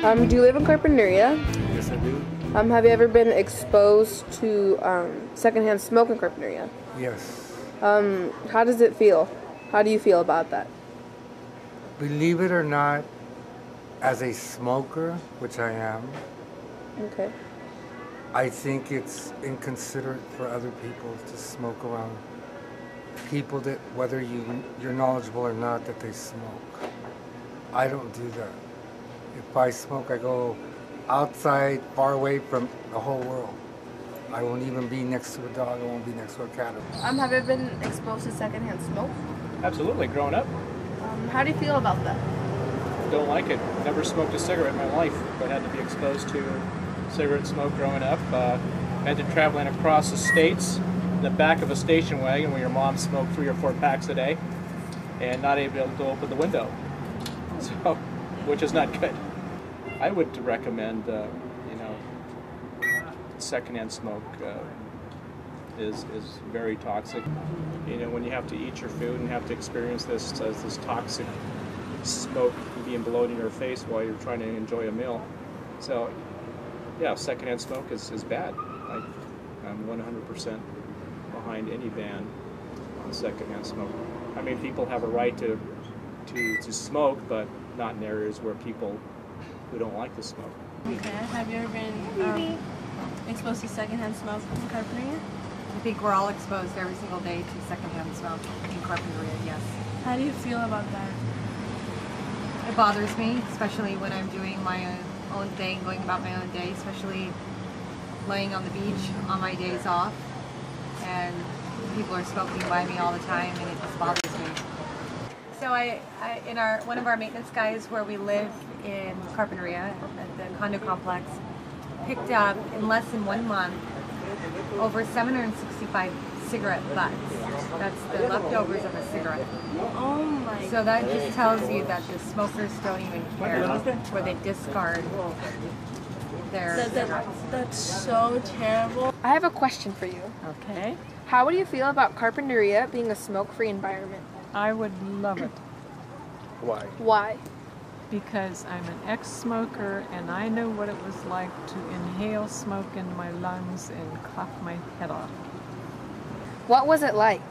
Do you live in Carpinteria? Yes, I do. Have you ever been exposed to secondhand smoke in Carpinteria? Yes. How does it feel? How do you feel about that? Believe it or not, as a smoker, which I am, Okay. I think it's inconsiderate for other people to smoke around people that, whether you're knowledgeable or not, that they smoke. I don't do that. If I smoke, I go outside, far away from the whole world. I won't even be next to a dog. I won't be next to a cat. Have you been exposed to secondhand smoke? Absolutely, growing up. How do you feel about that? Don't like it. Never smoked a cigarette in my life, but had to be exposed to cigarette smoke growing up. Had to traveling across the states in the back of a station wagon where your mom smoked 3 or 4 packs a day and not able to open the window, so which is not good. I would recommend, secondhand smoke is very toxic. When you have to eat your food and have to experience this toxic smoke being blown in your face while you're trying to enjoy a meal. So, yeah, secondhand smoke is bad. I'm 100% behind any ban on secondhand smoke. I mean, people have a right to smoke, but not in areas where people who don't like to smoke. Okay. Have you ever been exposed to secondhand smoke in Carpinteria? I think we're all exposed every single day to secondhand smoke in Carpinteria, yes. How do you feel about that? It bothers me, especially when I'm doing my own thing, going about my own day, especially laying on the beach on my days off, and people are smoking by me all the time, and it just bothers me. So in one of our maintenance guys where we live in Carpinteria at the condo complex, picked up in less than 1 month over 765 cigarette butts. That's the leftovers of a cigarette. Oh my! So that just tells you that the smokers don't even care, where they discard their cigarettes. That's so terrible. I have a question for you. Okay. How would you feel about Carpinteria being a smoke-free environment? I would love it Why? Why? because I'm an ex-smoker and I know what it was like to inhale smoke into my lungs and cough my head off. What was it like?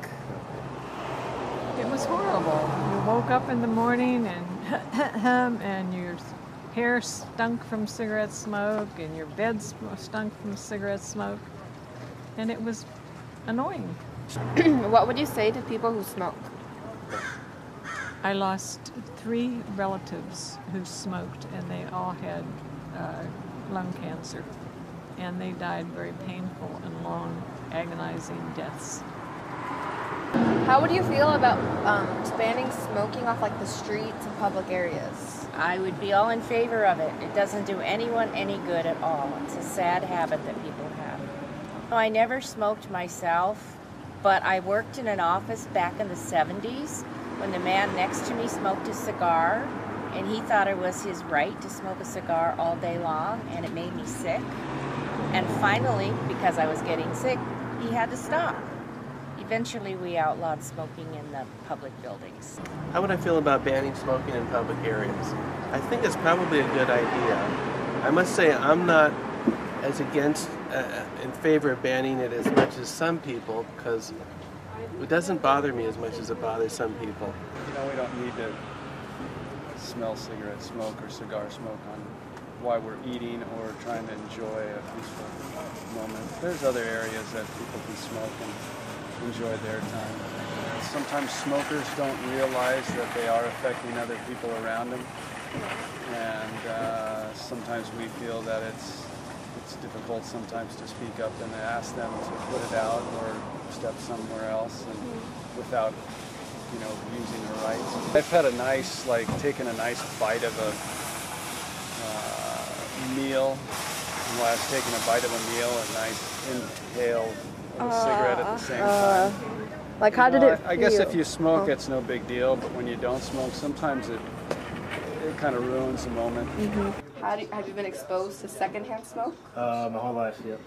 It was horrible. You woke up in the morning and your hair stunk from cigarette smoke and your bed stunk from cigarette smoke, and it was annoying. What would you say to people who smoke? I lost 3 relatives who smoked, and they all had lung cancer, and they died very painful and long, agonizing deaths. How would you feel about banning smoking off like the streets and public areas? I would be all in favor of it. It doesn't do anyone any good at all. It's a sad habit that people have. No, I never smoked myself, but I worked in an office back in the 70s when the man next to me smoked a cigar, and he thought it was his right to smoke a cigar all day long, and it made me sick. And finally, because I was getting sick, he had to stop. Eventually, we outlawed smoking in the public buildings. How would I feel about banning smoking in public areas? I think it's probably a good idea. I must say I'm not as in favor of banning it as much as some people, because it doesn't bother me as much as it bothers some people. You know, we don't need to smell cigarette smoke or cigar smoke on while we're eating or trying to enjoy a peaceful moment. There's other areas that people can smoke and enjoy their time. Sometimes smokers don't realize that they are affecting other people around them, and sometimes we feel that it's difficult sometimes to speak up and ask them to put it out or step somewhere else, and without, using her rights. I've had taken a nice bite of a meal, and while I was taking a bite of a meal, and I inhaled a cigarette at the same time. Like, how did it feel? I guess if you smoke, it's no big deal, but when you don't smoke, sometimes it kind of ruins the moment. Mm-hmm. Have you been exposed to secondhand smoke? My whole life, yep.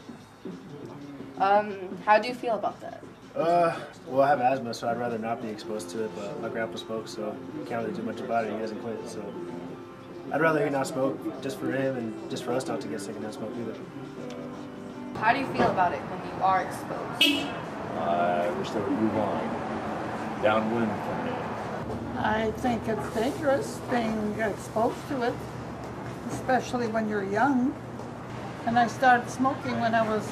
How do you feel about that? Well, I have asthma, so I'd rather not be exposed to it, but my grandpa smokes, so can't really do much about it. He hasn't quit, so. I'd rather he not smoke just for him and just for us not to get secondhand smoke either. How do you feel about it when you are exposed? I wish they would move on. Downwind from me. I think it's dangerous being exposed to it, especially when you're young. And I started smoking when I was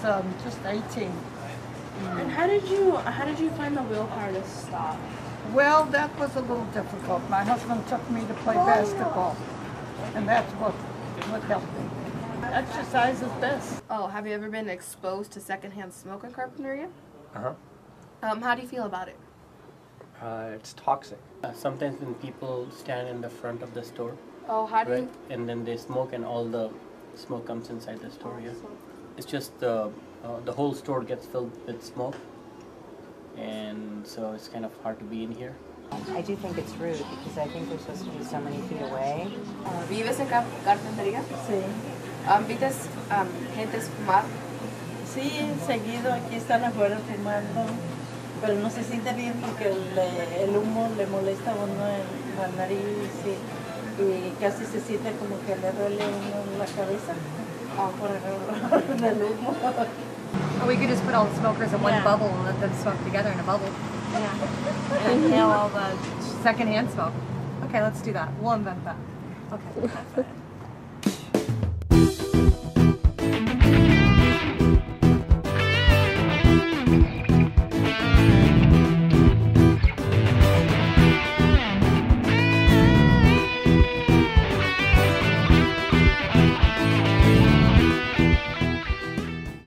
just 18. And how did you find the willpower to stop? Well, that was a little difficult. My husband took me to play basketball, and that's what helped me. Exercise is best. Oh, have you ever been exposed to secondhand smoke at Carpinteria? Uh-huh. How do you feel about it? It's toxic. Sometimes when people stand in the front of the store, Oh, how do right, you... and then they smoke and all the smoke comes inside the store, yeah. It's just the whole store gets filled with smoke, and so it's kind of hard to be in here. I do think it's rude because I think they're supposed to be so many feet away. ¿Vives en Carpinteria? Sí. ¿Vistes gente fumar? Sí, seguido aquí están afuera fumando, pero no se siente bien porque el humo le molesta a uno en la nariz y casi se siente como que le duele a uno la cabeza por el del humo. Or we could just put all the smokers in one bubble and let them smoke together in a bubble. Yeah. And inhale all the secondhand smoke. Okay, let's do that. We'll invent that. Okay.